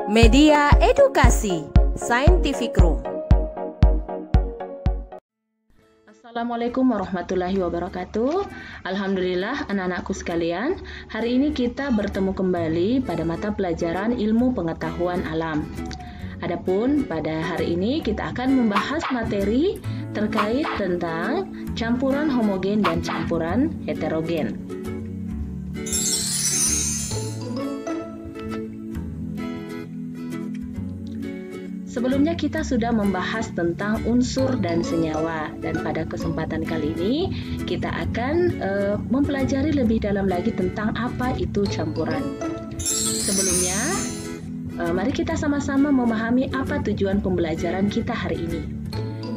Media Edukasi Scientific Room. Assalamualaikum warahmatullahi wabarakatuh. Alhamdulillah anak-anakku sekalian, hari ini kita bertemu kembali pada mata pelajaran ilmu pengetahuan alam. Adapun pada hari ini kita akan membahas materi terkait tentang campuran homogen dan campuran heterogen. Sebelumnya kita sudah membahas tentang unsur dan senyawa, dan pada kesempatan kali ini kita akan mempelajari lebih dalam lagi tentang apa itu campuran. Sebelumnya, mari kita sama-sama memahami apa tujuan pembelajaran kita hari ini.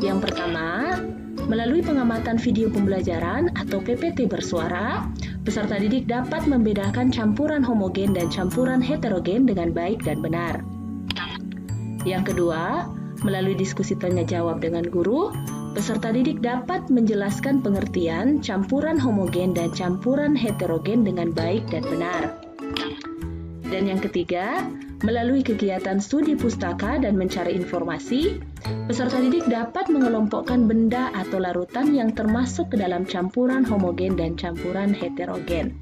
Yang pertama, melalui pengamatan video pembelajaran atau PPT bersuara, peserta didik dapat membedakan campuran homogen dan campuran heterogen dengan baik dan benar. Yang kedua, melalui diskusi tanya jawab dengan guru, peserta didik dapat menjelaskan pengertian campuran homogen dan campuran heterogen dengan baik dan benar. Dan yang ketiga, melalui kegiatan studi pustaka dan mencari informasi, peserta didik dapat mengelompokkan benda atau larutan yang termasuk ke dalam campuran homogen dan campuran heterogen.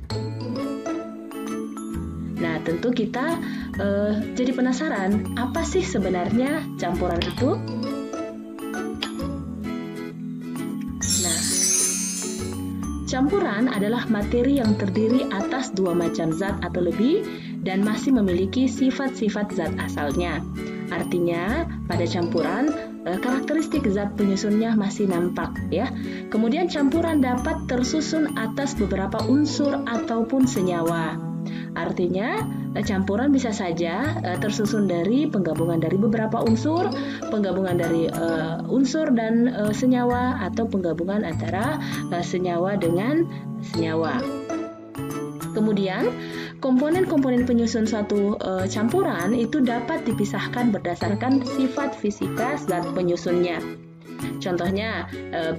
Nah, tentu kita jadi penasaran, apa sih sebenarnya campuran itu? Nah, campuran adalah materi yang terdiri atas dua macam zat atau lebih dan masih memiliki sifat-sifat zat asalnya. Artinya, pada campuran, karakteristik zat penyusunnya masih nampak, ya. Kemudian campuran dapat tersusun atas beberapa unsur ataupun senyawa. Artinya, campuran bisa saja tersusun dari penggabungan dari beberapa unsur, penggabungan dari unsur dan senyawa, atau penggabungan antara senyawa dengan senyawa. Kemudian, komponen-komponen penyusun suatu campuran itu dapat dipisahkan berdasarkan sifat fisika zat penyusunnya. Contohnya,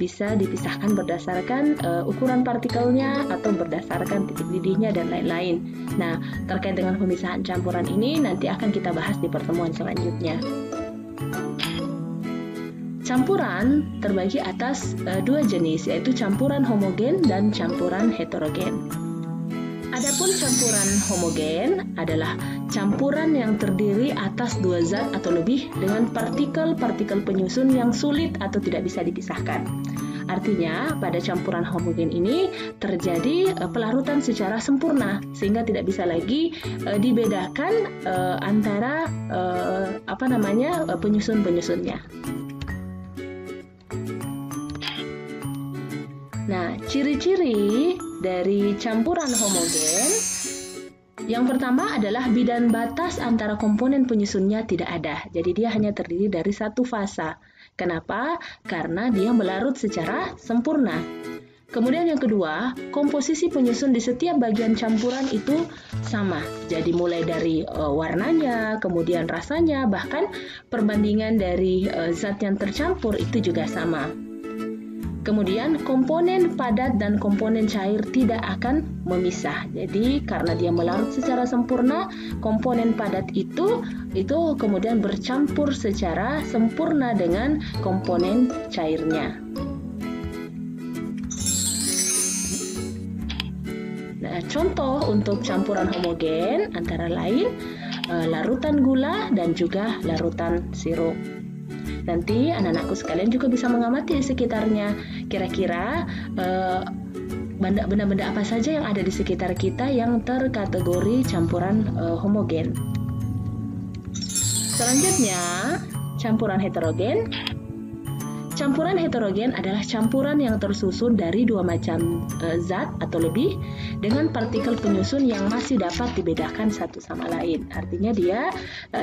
bisa dipisahkan berdasarkan ukuran partikelnya atau berdasarkan titik didihnya dan lain-lain. Nah, terkait dengan pemisahan campuran ini nanti akan kita bahas di pertemuan selanjutnya. Campuran terbagi atas dua jenis, yaitu campuran homogen dan campuran heterogen. Adapun campuran homogen adalah campuran yang terdiri atas dua zat atau lebih dengan partikel-partikel penyusun yang sulit atau tidak bisa dipisahkan. Artinya, pada campuran homogen ini terjadi pelarutan secara sempurna sehingga tidak bisa lagi dibedakan antara penyusun-penyusunnya. Nah, ciri-ciri dari campuran homogen yang pertama adalah bidan batas antara komponen penyusunnya tidak ada. Jadi dia hanya terdiri dari satu fasa. Kenapa? Karena dia melarut secara sempurna. Kemudian yang kedua, komposisi penyusun di setiap bagian campuran itu sama. Jadi mulai dari warnanya, kemudian rasanya, bahkan perbandingan dari zat yang tercampur itu juga sama. Kemudian komponen padat dan komponen cair tidak akan memisah. Jadi karena dia melarut secara sempurna, komponen padat itu kemudian bercampur secara sempurna dengan komponen cairnya. Nah, contoh untuk campuran homogen antara lain larutan gula dan juga larutan sirup. Nanti anak-anakku sekalian juga bisa mengamati di sekitarnya. Kira-kira benda-benda apa saja yang ada di sekitar kita yang terkategori campuran homogen. Selanjutnya, campuran heterogen. Campuran heterogen adalah campuran yang tersusun dari dua macam zat atau lebih dengan partikel penyusun yang masih dapat dibedakan satu sama lain. Artinya dia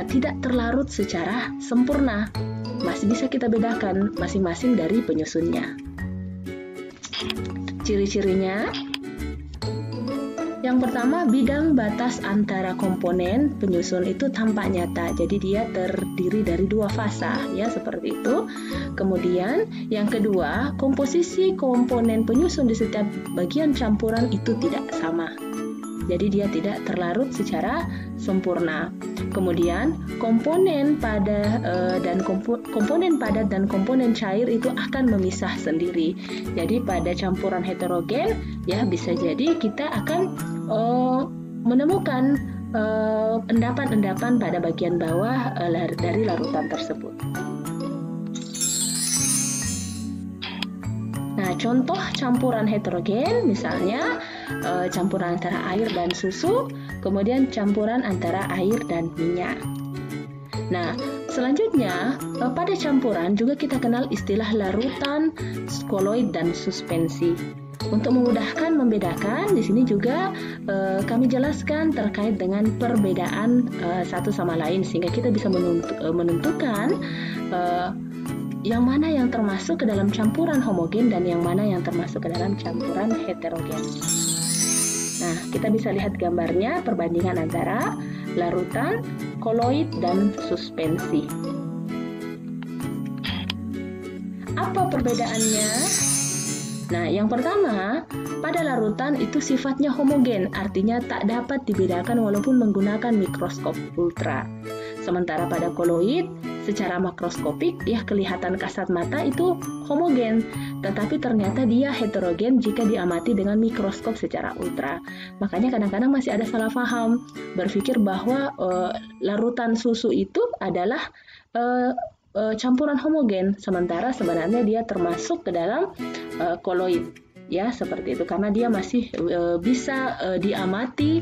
tidak terlarut secara sempurna. Masih bisa kita bedakan masing-masing dari penyusunnya. Ciri-cirinya, yang pertama, bidang batas antara komponen penyusun itu tampak nyata. Jadi dia terdiri dari dua fasa, ya, seperti itu. Kemudian yang kedua, komposisi komponen penyusun di setiap bagian campuran itu tidak sama. jadi dia tidak terlarut secara sempurna. Kemudian komponen padat dan komponen cair itu akan memisah sendiri. Jadi pada campuran heterogen ya bisa jadi kita akan menemukan endapan-endapan pada bagian bawah dari larutan tersebut. Nah, contoh campuran heterogen misalnya campuran antara air dan susu, kemudian campuran antara air dan minyak. Nah, selanjutnya pada campuran juga kita kenal istilah larutan, koloid, dan suspensi. Untuk memudahkan membedakan, di sini juga kami jelaskan terkait dengan perbedaan satu sama lain sehingga kita bisa menentukan yang mana yang termasuk ke dalam campuran homogen dan yang mana yang termasuk ke dalam campuran heterogen. Nah, kita bisa lihat gambarnya perbandingan antara larutan, koloid, dan suspensi. Apa perbedaannya? Nah, yang pertama, pada larutan itu sifatnya homogen, artinya tak dapat dibedakan walaupun menggunakan mikroskop ultra. Sementara pada koloid, secara makroskopik dia kelihatan kasat mata itu homogen, tetapi ternyata dia heterogen jika diamati dengan mikroskop secara ultra. Makanya kadang-kadang masih ada salah paham, berpikir bahwa larutan susu itu adalah campuran homogen, sementara sebenarnya dia termasuk ke dalam koloid. Ya, seperti itu karena dia masih bisa diamati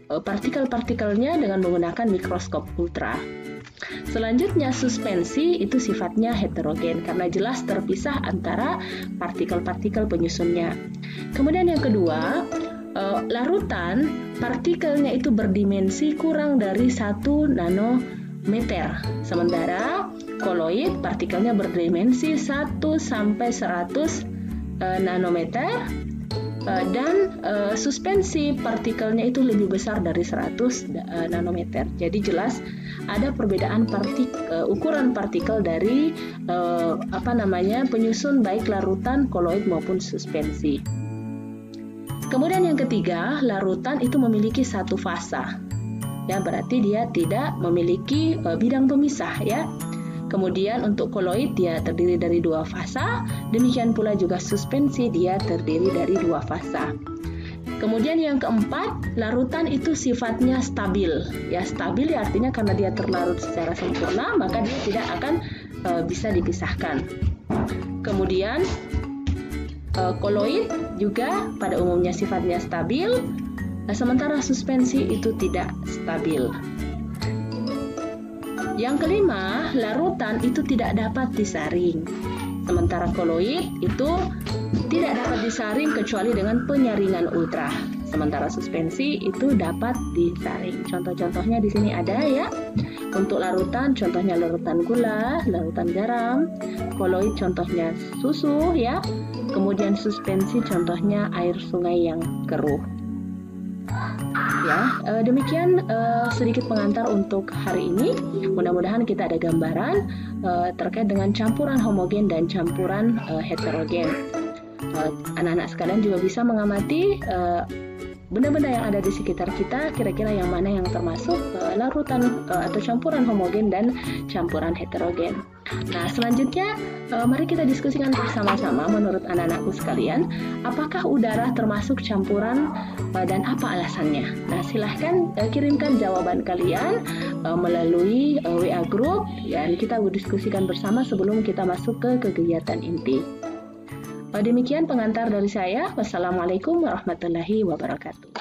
partikel-partikelnya dengan menggunakan mikroskop ultra. Selanjutnya suspensi itu sifatnya heterogen karena jelas terpisah antara partikel-partikel penyusunnya. Kemudian yang kedua, larutan partikelnya itu berdimensi kurang dari 1 nanometer, sementara koloid partikelnya berdimensi 1 sampai 100 nanometer dan suspensi partikelnya itu lebih besar dari 100 nanometer. Jadi jelas ada perbedaan ukuran partikel dari penyusun baik larutan, koloid maupun suspensi. Kemudian yang ketiga, larutan itu memiliki satu fasa. Ya, berarti dia tidak memiliki bidang pemisah ya. Kemudian untuk koloid dia terdiri dari 2 fasa, demikian pula juga suspensi dia terdiri dari 2 fasa. Kemudian yang keempat, larutan itu sifatnya stabil. Ya, stabil ya artinya karena dia terlarut secara sempurna, maka dia tidak akan bisa dipisahkan. Kemudian koloid juga pada umumnya sifatnya stabil, sementara suspensi itu tidak stabil. Yang kelima, larutan itu tidak dapat disaring. Sementara koloid itu tidak dapat disaring kecuali dengan penyaringan ultra. Sementara suspensi itu dapat disaring. Contoh-contohnya di sini ada ya. Untuk larutan, contohnya larutan gula, larutan garam. Koloid contohnya susu ya. Kemudian suspensi contohnya air sungai yang keruh. Ya, demikian sedikit pengantar untuk hari ini. Mudah-mudahan kita ada gambaran terkait dengan campuran homogen dan campuran heterogen. Anak-anak sekalian juga bisa mengamati benda-benda yang ada di sekitar kita, kira-kira yang mana yang termasuk larutan atau campuran homogen dan campuran heterogen. Nah, selanjutnya mari kita diskusikan bersama-sama menurut anak-anakku sekalian, apakah udara termasuk campuran dan apa alasannya? Nah, silahkan kirimkan jawaban kalian melalui WA group dan kita diskusikan bersama sebelum kita masuk ke kegiatan inti. Demikian pengantar dari saya. Wassalamualaikum warahmatullahi wabarakatuh.